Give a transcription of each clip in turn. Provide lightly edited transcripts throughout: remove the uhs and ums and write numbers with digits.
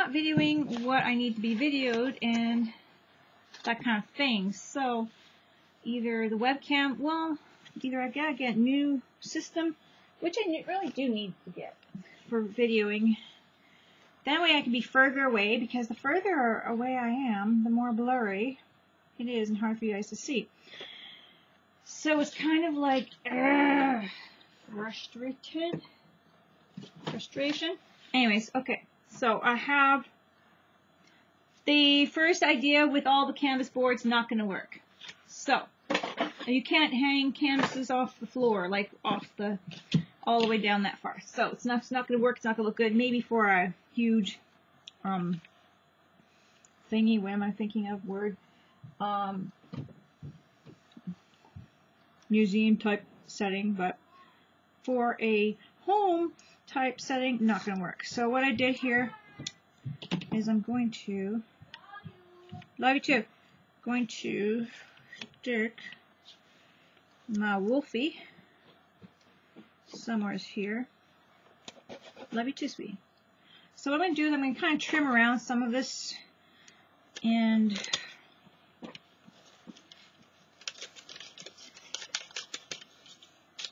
not videoing what I need to be videoed and that kind of thing. So either the webcam, well, either I gotta get a new system, which I really do need to get for videoing. That way I can be further away, because the further away I am, the more blurry it is and hard for you guys to see. So it's kind of like frustration. Anyways, okay. So I have the first idea with all the canvas boards not going to work. So you can't hang canvases off the floor, like all the way down that far. So it's not going to work. It's not going to look good. Maybe for a huge thingy. What am I thinking of? Word. Museum type setting, but for a home type setting, not going to work. So what I did here is I'm going to, love you too, going to stick my Wolfie somewhere here. Love you too, sweetie. So what I'm going to do is I'm going to kind of trim around some of this, and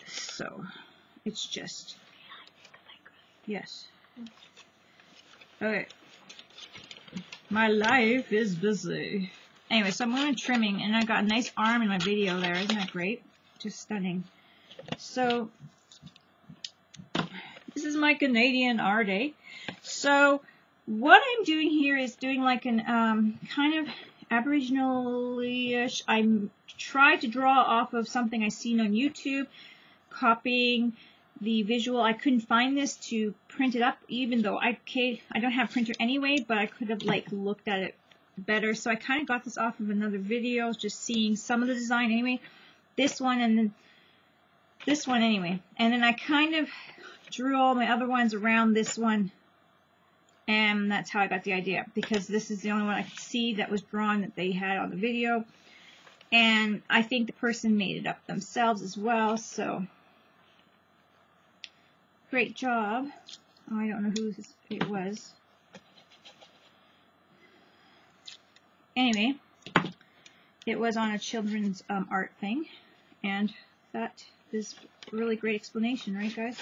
so it's just, yes. Okay. My life is busy. Anyway, so I'm going to trimming, and I got a nice arm in my video there. Isn't that great? Just stunning. So this is my Canadian art day. So what I'm doing here is doing like an kind of Aboriginal-ish. I tried to draw off of something I seen on YouTube, copying the visual. I couldn't find this to print it up, even though I don't have a printer anyway, but I could have like looked at it better. So I kind of got this off of another video, just seeing some of the design anyway. This one and then this one anyway. And then I kind of drew all my other ones around this one, and that's how I got the idea, because this is the only one I could see that was drawn that they had on the video. And I think the person made it up themselves as well, so great job. Oh, I don't know who it was. Anyway, it was on a children's art thing, and that is a really great explanation, right, guys?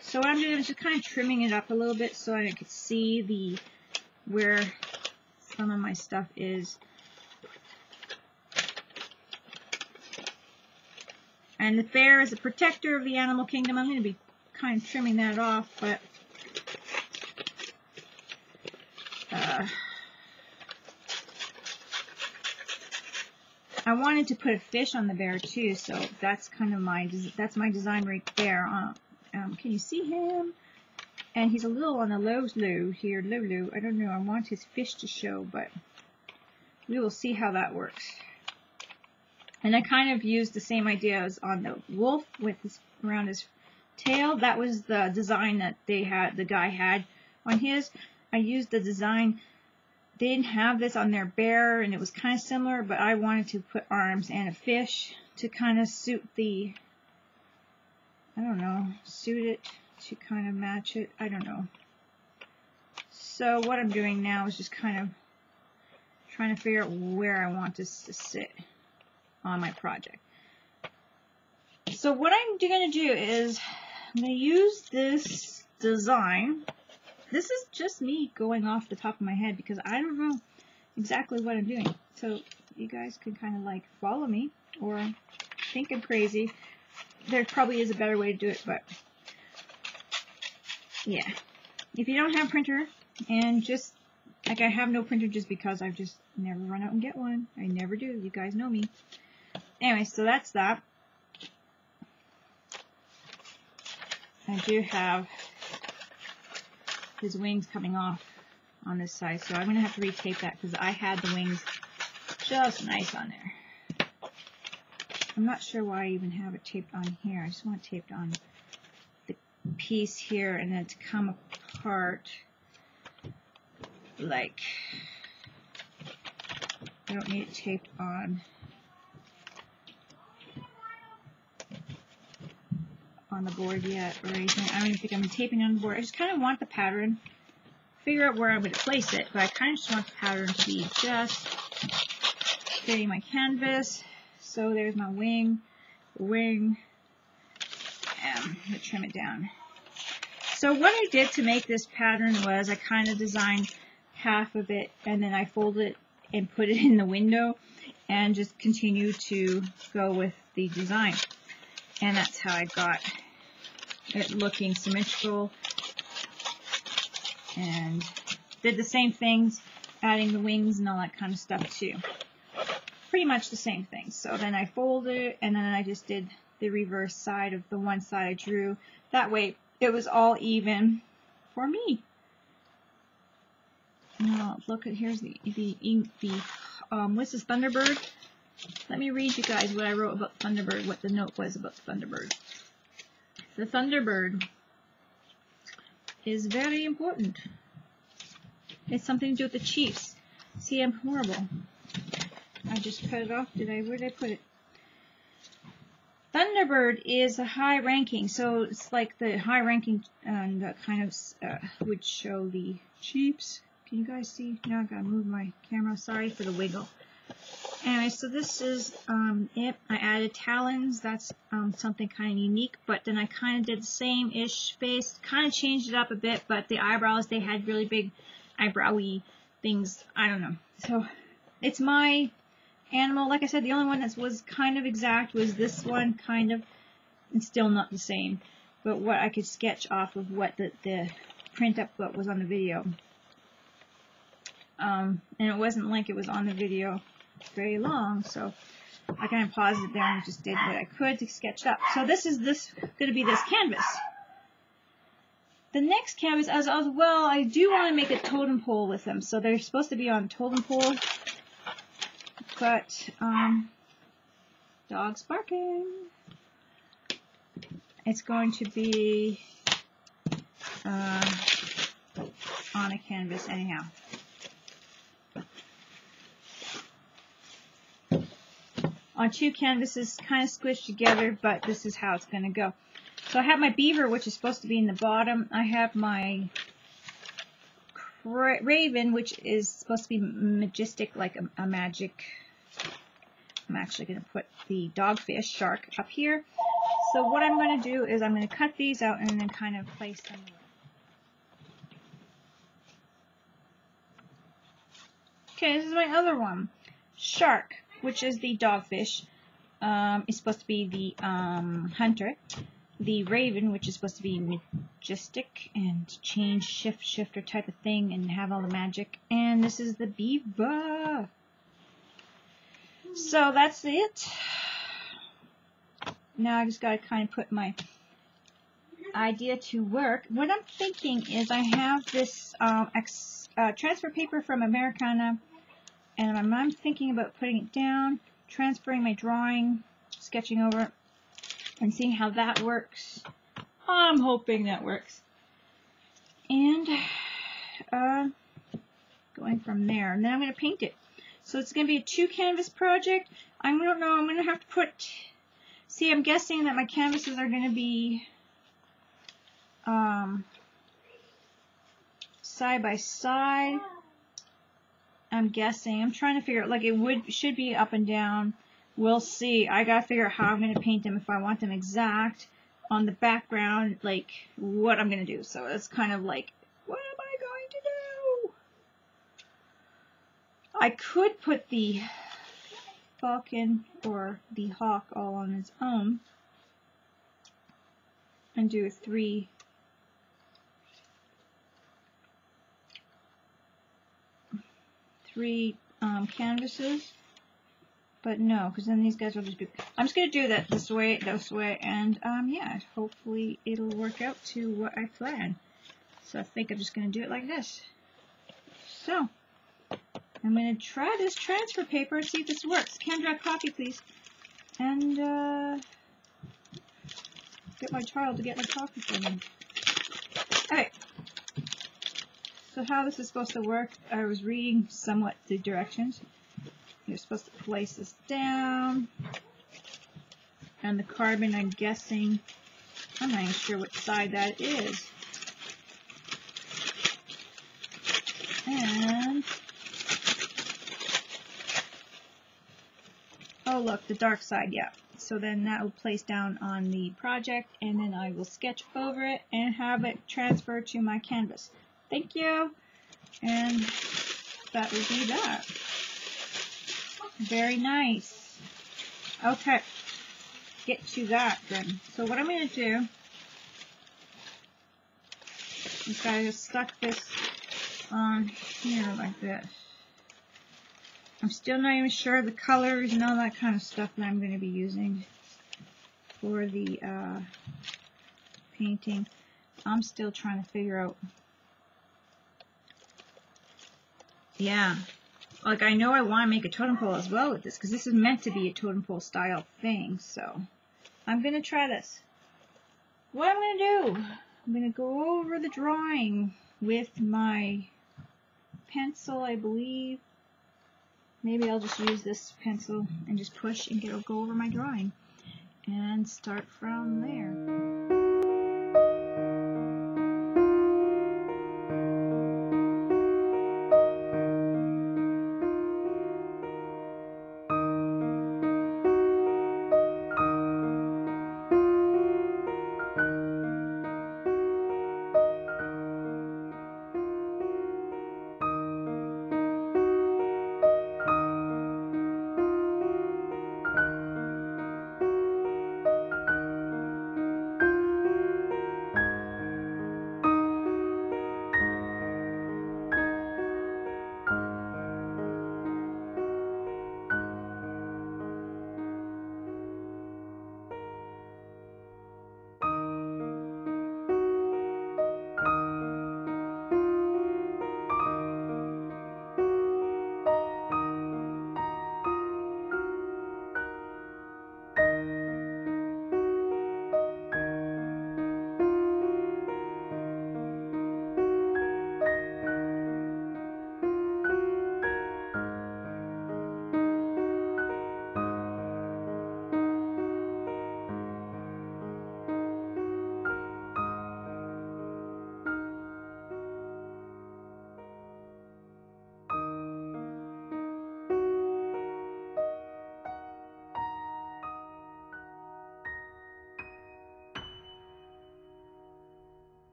So what I'm doing is just kind of trimming it up a little bit so I could see where some of my stuff is. And the bear is a protector of the animal kingdom. I'm going to be kind of trimming that off, but I wanted to put a fish on the bear too, so that's kind of my design right there. Can you see him? And he's a little on the low here, low. I don't know. I want his fish to show, but we will see how that works. And I kind of used the same idea as on the wolf with around his tail. That was the design that the guy had on his. I used the design. They didn't have this on their bear, and it was kind of similar, but I wanted to put arms and a fish to kind of suit it to kind of match it. I don't know. So what I'm doing now is just kind of trying to figure out where I want this to sit on my project. So what I'm going to do is I'm going to use this design. This is just me going off the top of my head because I don't know exactly what I'm doing. So you guys can kind of like follow me or think I'm crazy. There probably is a better way to do it, but yeah. If you don't have a printer, and just like I have no printer just because I've just never run out and get one. I never do. You guys know me. Anyway, so that's that. I do have his wings coming off on this side, so I'm going to have to retape that because I had the wings just nice on there. I'm not sure why I even have it taped on here. I just want it taped on the piece here and then to come apart like, I don't need it taped on the board yet or anything. I don't even think I'm taping on the board. I just kind of want the pattern figure out where I'm going to place it, but I kind of just want the pattern to be just fitting my canvas. So there's my wing, and I'm going to trim it down. So what I did to make this pattern was I kind of designed half of it, and then I folded it and put it in the window and just continue to go with the design. And that's how I got it looking symmetrical, and did the same things, adding the wings and all that kind of stuff too. Pretty much the same thing. So then I folded it, and then I just did the reverse side of the one side I drew. That way it was all even for me. Now look at, here's the what's this, Thunderbird? Let me read you guys what I wrote about Thunderbird, what the note was about Thunderbird. The Thunderbird is very important. It's something to do with the Chiefs. See, I'm horrible. I just cut it off. Where did I put it? Thunderbird is a high ranking, so it's like the high ranking and kind of would show the Chiefs. Can you guys see? Now I gotta move my camera. Sorry for the wiggle. Anyway, so this is it. I added talons. That's something kind of unique, but then I kind of did the same-ish face. Kind of changed it up a bit, but the eyebrows, they had really big eyebrowy things. I don't know. So it's my animal. Like I said, the only one that was kind of exact was this one, kind of, and still not the same. But what I could sketch off of what the print up what was on the video. And it wasn't like it was on the video very long, so I kind of paused it there and just did what I could to sketch it up. So this is going to be this canvas. The next canvas, as well, I do want to make a totem pole with them. So they're supposed to be on totem pole, but dog's barking. It's going to be on a canvas anyhow. On two canvases, kind of squished together, but this is how it's going to go. So I have my beaver, which is supposed to be in the bottom. I have my raven, which is supposed to be majestic, like a magic. I'm actually going to put the dogfish, shark, up here. So what I'm going to do is I'm going to cut these out and then kind of place them. Okay, this is my other one. Shark, which is the dogfish, is supposed to be the hunter. The raven, which is supposed to be majestic and change, shifter type of thing and have all the magic. And this is the beaver. So that's it. Now I just got to kind of put my idea to work. What I'm thinking is I have this transfer paper from Americana, and I'm thinking about putting it down, transferring my drawing, sketching over it, and seeing how that works. I'm hoping that works. And going from there. And then I'm going to paint it. So it's going to be a 2-canvas project. I don't know. I'm going to have to put... See, I'm guessing that my canvases are going to be side by side. I'm guessing. I'm trying to figure out, like, should be up and down. We'll see. I gotta figure out how I'm gonna paint them, if I want them exact on the background, like what I'm gonna do. So it's kind of like, what am I going to do? I could put the falcon or the hawk all on its own and do 3 canvases, but no, because then these guys will just be... I'm just going to do that this way, and yeah, hopefully it'll work out to what I planned. So I think I'm just going to do it like this. So, I'm going to try this transfer paper and see if this works. Candy coffee, please. And, get my child to get my coffee for me. Alright. So how this is supposed to work, I was reading somewhat the directions. You're supposed to place this down. And the carbon, I'm guessing, I'm not even sure what side that is. And, oh look, the dark side, yeah. So then that will place down on the project, and then I will sketch over it and have it transfer to my canvas. Thank you. And that would be that. Very nice. Okay. Get to that then. So what I'm going to do is I just stuck this on here like this. I'm still not even sure of the colors and all that kind of stuff that I'm going to be using for the painting. I'm still trying to figure out. Yeah, like I know I want to make a totem pole as well with this because this is meant to be a totem pole style thing. So I'm going to try this. What I'm going to do, I'm going to go over the drawing with my pencil, I believe. Maybe I'll just use this pencil and just push and go over my drawing and start from there.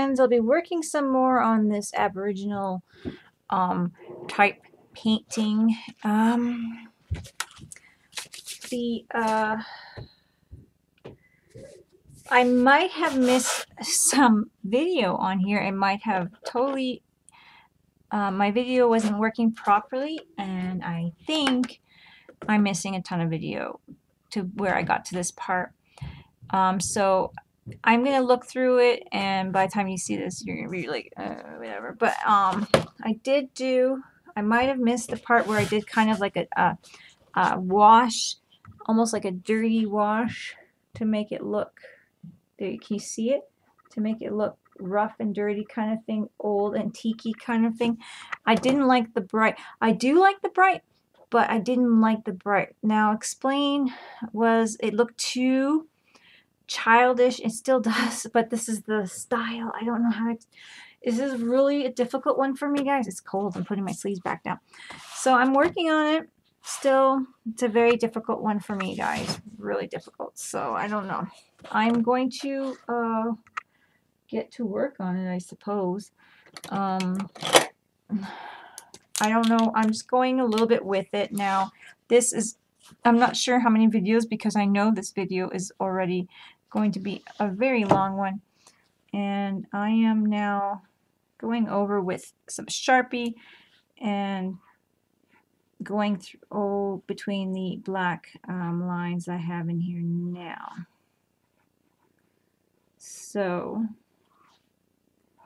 friends, I'll be working some more on this Aboriginal type painting. I might have missed some video on here. I might have totally, my video wasn't working properly, and I think I'm missing a ton of video to where I got to this part. So I'm gonna look through it, and by the time you see this, you're gonna be like, whatever. But I might have missed the part where I did kind of like a wash, almost like a dirty wash, to make it look. There, can you see it? To make it look rough and dirty kind of thing, old antique-y kind of thing. I didn't like the bright. I do like the bright, but I didn't like the bright. Now, explain was it looked too childish. It still does, but this is the style. I don't know how to. This is really a difficult one for me, guys. It's cold. I'm putting my sleeves back down. So I'm working on it. Still, it's a very difficult one for me, guys. Really difficult. So I don't know. I'm going to get to work on it, I suppose. I don't know. I'm just going a little bit with it now. This is, I'm not sure how many videos, because I know this video is already going to be a very long one. And I am now going over with some Sharpie and going through between the black lines I have in here now. So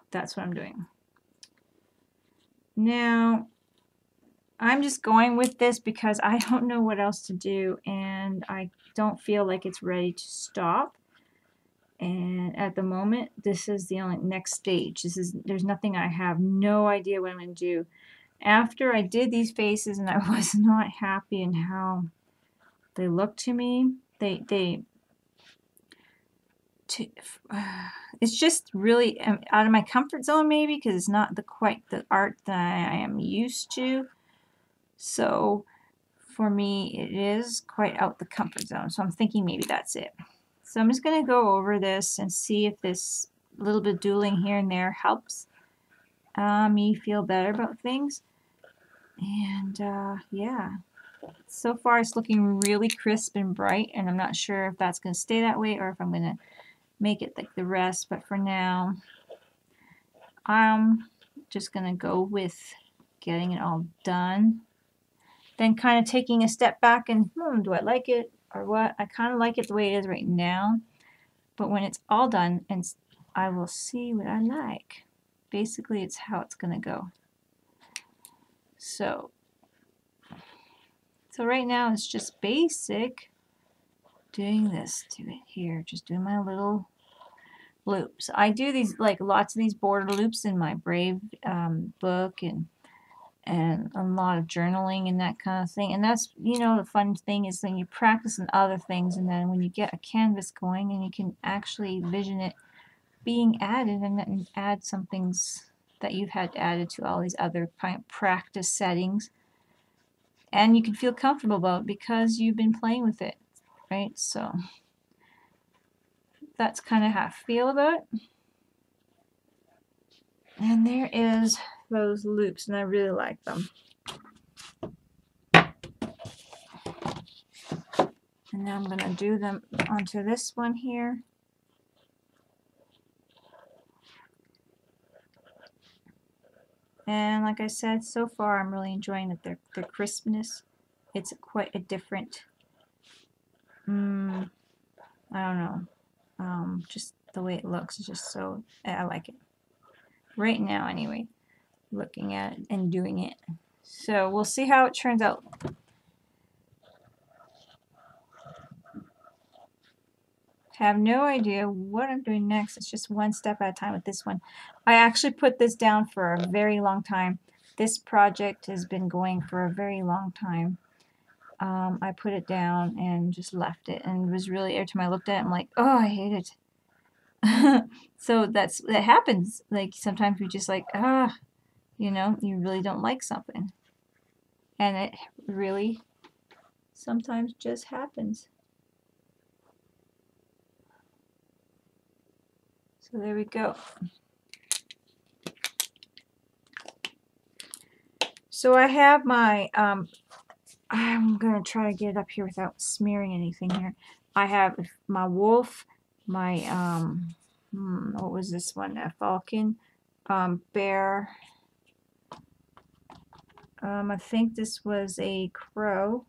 that's what I'm doing. Now, I'm just going with this because I don't know what else to do, and I don't feel like it's ready to stop. And at the moment, this is the only next stage. There's nothing. I have no idea what I'm going to do. After I did these faces and I was not happy in how they looked to me, it's just really out of my comfort zone, maybe, because it's not quite the art that I am used to. So for me, it is quite out the comfort zone. So I'm thinking maybe that's it. So I'm just going to go over this and see if this little bit of doodling here and there helps me feel better about things. And yeah, so far it's looking really crisp and bright, and I'm not sure if that's going to stay that way or if I'm going to make it like the rest. But for now, I'm just going to go with getting it all done. Then kind of taking a step back and, do I like it or what? I kind of like it the way it is right now. But when it's all done, and I will see what I like. Basically, it's how it's going to go. So right now it's just basic doing this to it here. Just doing my little loops. I do these, like lots of these border loops in my Brave book, and a lot of journaling and that kind of thing. And that's, you know, the fun thing is when you practice on other things, and then when you get a canvas going and you can actually vision it being added, and then add some things that you've had added to all these other practice settings, and you can feel comfortable about it because you've been playing with it, right? So that's kind of how I feel about it. And there is those loops, and I really like them. And now I'm going to do them onto this one here. And like I said, so far I'm really enjoying that their crispness. It's quite a different, I don't know, just the way it looks is just so, I like it. Right now anyway, looking at it and doing it. So we'll see how it turns out. Have no idea what I'm doing next. It's just one step at a time with this one. I actually put this down for a very long time. This project has been going for a very long time. I put it down and just left it, and it was really, every time I looked at it, I'm like, oh, I hate it. So that happens. Like sometimes we just like, you know, you really don't like something, and it really sometimes just happens. So there we go. So I have my, I'm going to try to get it up here without smearing anything here. I have my wolf, my, what was this one? A falcon, bear. I think this was a crow,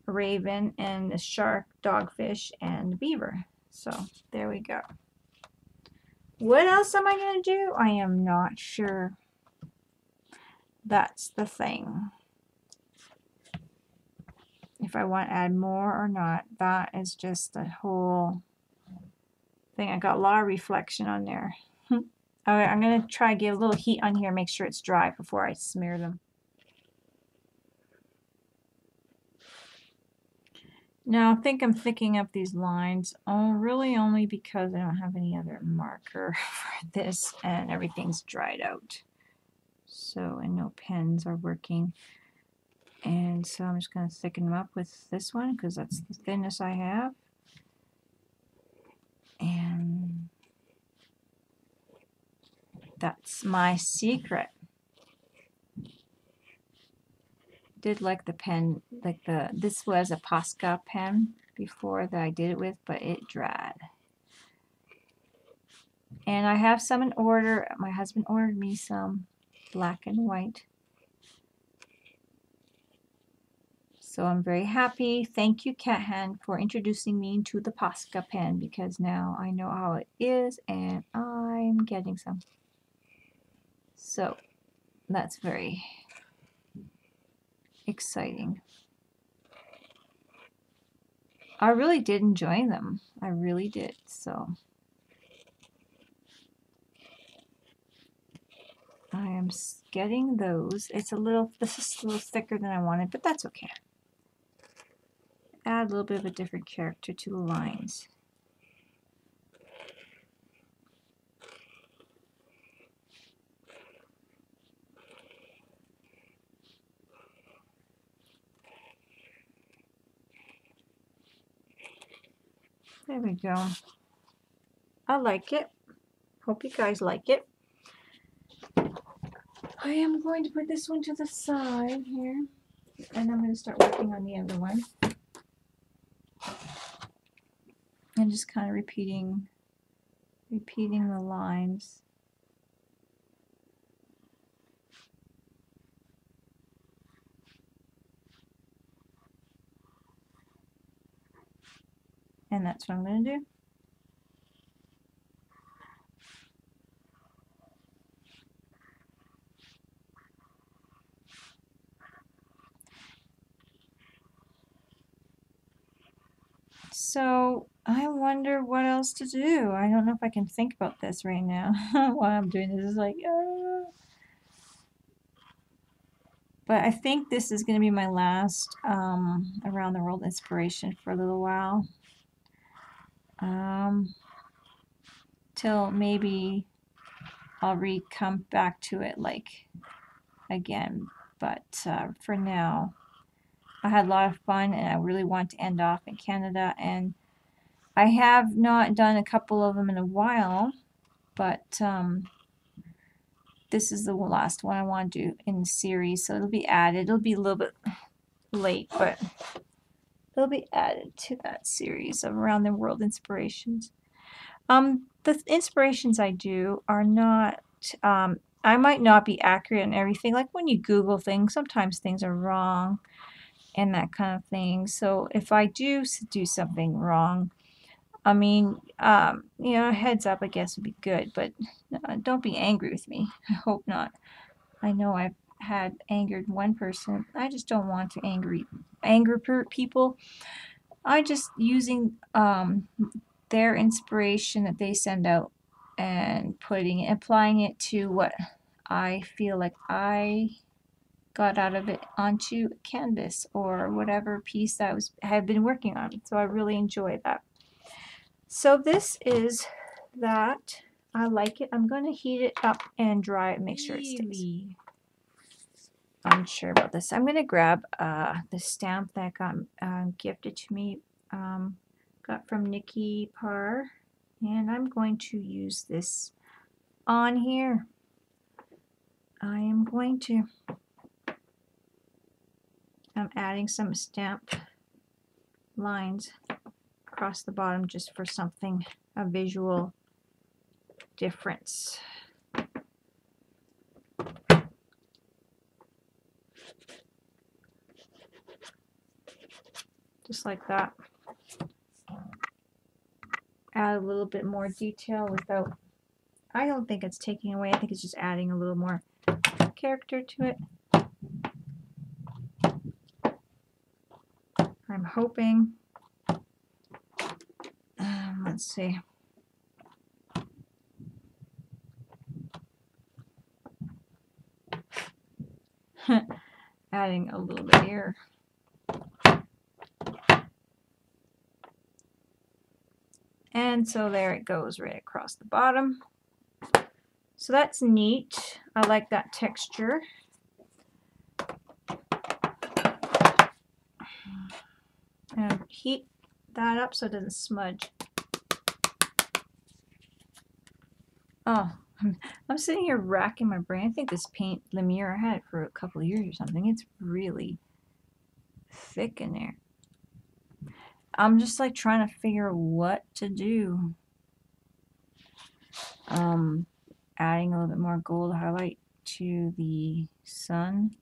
a raven, and a shark, dogfish, and a beaver. So there we go. What else am I going to do? I am not sure. That's the thing. If I want to add more or not, that is just the whole thing. I got a lot of reflection on there. Alright, I'm going to try to get a little heat on here, make sure it's dry before I smear them. Now, I think I'm thickening up these lines, really only because I don't have any other marker for this, and everything's dried out. So, and no pens are working. And so I'm just going to thicken them up with this one, because that's the thinnest I have. And that's my secret. Did like the pen, like this was a Posca pen before that I did it with, but it dried. And I have some in order. My husband ordered me some black and white. So I'm very happy. Thank you, Cat Hand, for introducing me to the Posca pen, because now I know how it is and I'm getting some. So that's very exciting. I really did enjoy them. I really did. So I am getting those. It's a little, this is a little thicker than I wanted, but that's okay. Add a little bit of a different character to the lines. There we go. I like it. Hope you guys like it. I am going to put this one to the side here, and I'm going to start working on the other one. And just kind of repeating the lines. And that's what I'm going to do. So I wonder what else to do. I don't know if I can think about this right now while I'm doing this. It's like, But I think this is going to be my last around the world inspiration for a little while. Till maybe I'll come back to it like again. But for now, I had a lot of fun, and I really want to end off in Canada. And I have not done a couple of them in a while, but this is the last one I want to do in the series, so it'll be added. It'll be a little bit late, but it'll be added to that series of Around the World inspirations. The inspirations I do are not, I might not be accurate in everything. Like when you Google things, sometimes things are wrong and that kind of thing. So if I do something wrong, I mean, you know, heads up, I guess, would be good, but don't be angry with me. I hope not. I know I've had angered one person. I just don't want to anger people. I just using their inspiration that they send out and applying it to what I feel like I got out of it onto canvas or whatever piece I have been working on. So I really enjoy that. So this is that. I like it. I'm going to heat it up and dry it and make sure it stays. I'm sure about this. I'm going to grab the stamp that got gifted to me, got from Nikki Parr, and I'm going to use this on here. I am going to. I'm adding some stamp lines across the bottom just for something, a visual difference. Just like that. Add a little bit more detail without, I don't think it's taking away, I think it's just adding a little more character to it. I'm hoping, let's see. Adding a little bit here. And so there it goes right across the bottom. So that's neat. I like that texture. And heat that up so it doesn't smudge. Oh, I'm sitting here racking my brain. I think this paint Lumiere, I had it for a couple of years or something. It's really thick in there. I'm just like trying to figure what to do. Adding a little bit more gold highlight to the sun.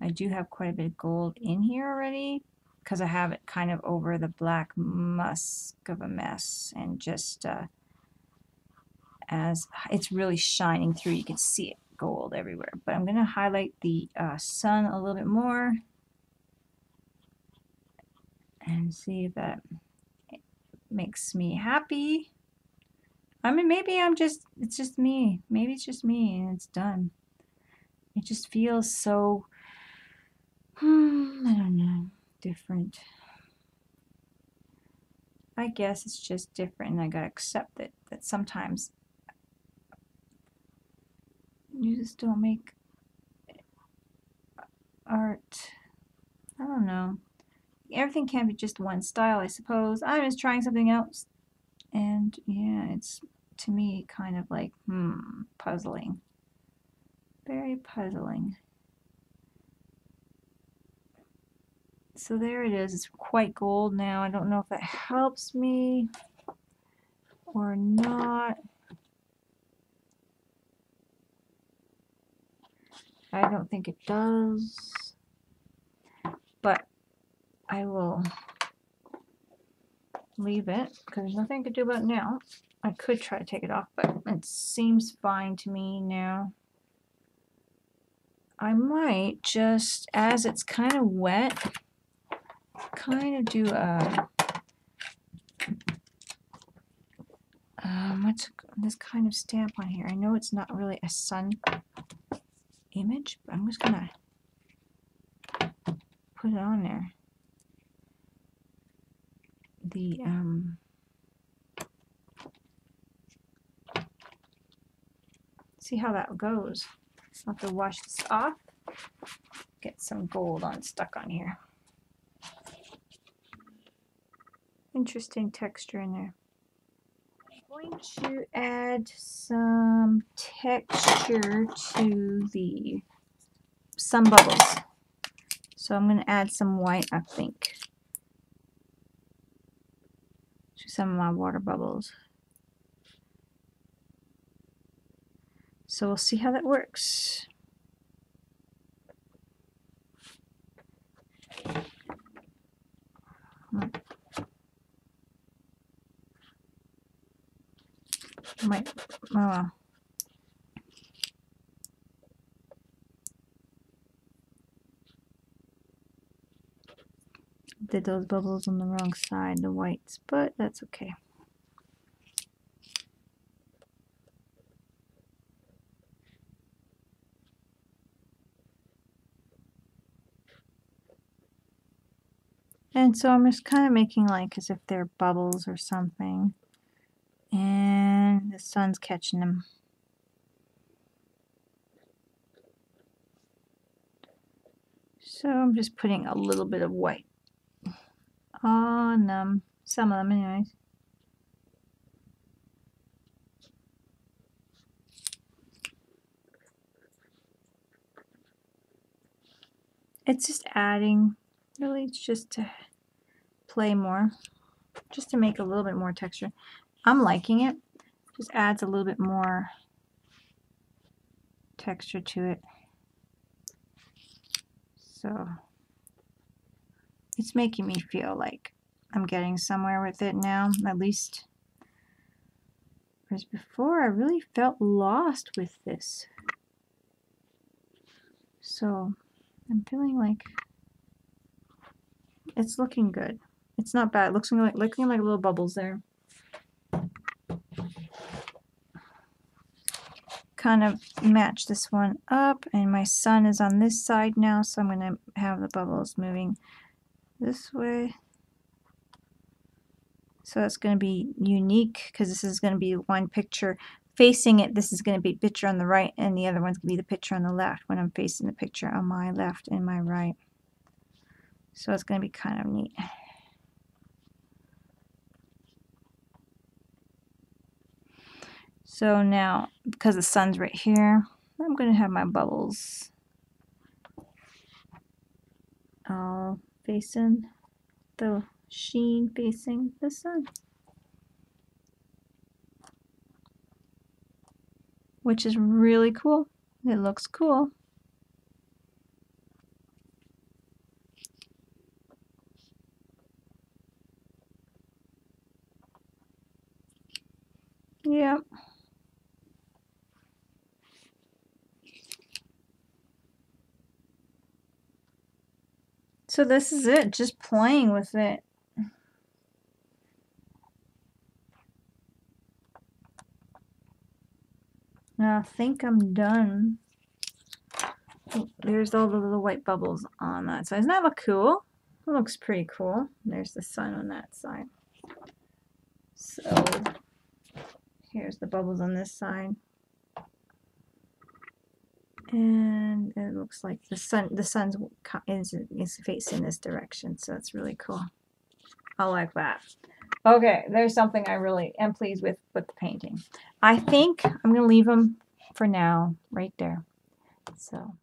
I do have quite a bit of gold in here already because I have it kind of over the black musk of a mess, and just as it's really shining through, you can see it gold everywhere. But I'm going to highlight the sun a little bit more and see if that makes me happy. I mean, maybe it's just me. Maybe it's just me and it's done. It just feels so, I don't know, different. I guess it's just different, and I gotta accept it, that sometimes you just don't make art. I don't know. Everything can't be just one style, I suppose. I'm just trying something else. And yeah, it's to me kind of like, puzzling. Very puzzling. So there it is. It's quite gold now. I don't know if that helps me or not. I don't think it does. But I will leave it because there's nothing I could do about it now. I could try to take it off, but it seems fine to me now. I might just, as it's kind of wet, kind of do a what's this kind of stamp on here. I know it's not really a sun image, but I'm just gonna put it on there. The see how that goes. I'll have to wash this off. Get some gold stuck on here. Interesting texture in there. I'm going to add some texture to the sun bubbles. So I'm going to add some white, I think, to some of my water bubbles. So we'll see how that works. Might, oh well. Did those bubbles on the wrong side, the whites, but that's okay. And so I'm just kind of making like as if they're bubbles or something. And the sun's catching them. So I'm just putting a little bit of white on them. Some of them anyways. It's just adding, really, it's just to play more, just to make a little bit more texture. I'm liking it. Just adds a little bit more texture to it. So it's making me feel like I'm getting somewhere with it now, at least. Whereas before I really felt lost with this. So I'm feeling like it's looking good. It's not bad. It looks like little bubbles there. Kind of match this one up, and my sun is on this side now, so I'm going to have the bubbles moving this way. So it's going to be unique because this is going to be one picture facing it. This is going to be a picture on the right, and the other one's going to be the picture on the left when I'm facing the picture on my left and my right. So it's going to be kind of neat. So now, because the sun's right here, I'm going to have my bubbles all facing the sheen, facing the sun, which is really cool. It looks cool. Yep. So this is it, just playing with it. Now I think I'm done. Oh, there's all the little white bubbles on that side. Doesn't that look cool? It looks pretty cool. There's the sun on that side. So here's the bubbles on this side. And it looks like the sun's is facing this direction, so it's really cool. I like that. Okay, there's something I really am pleased with the painting. I think I'm going to leave them for now right there. So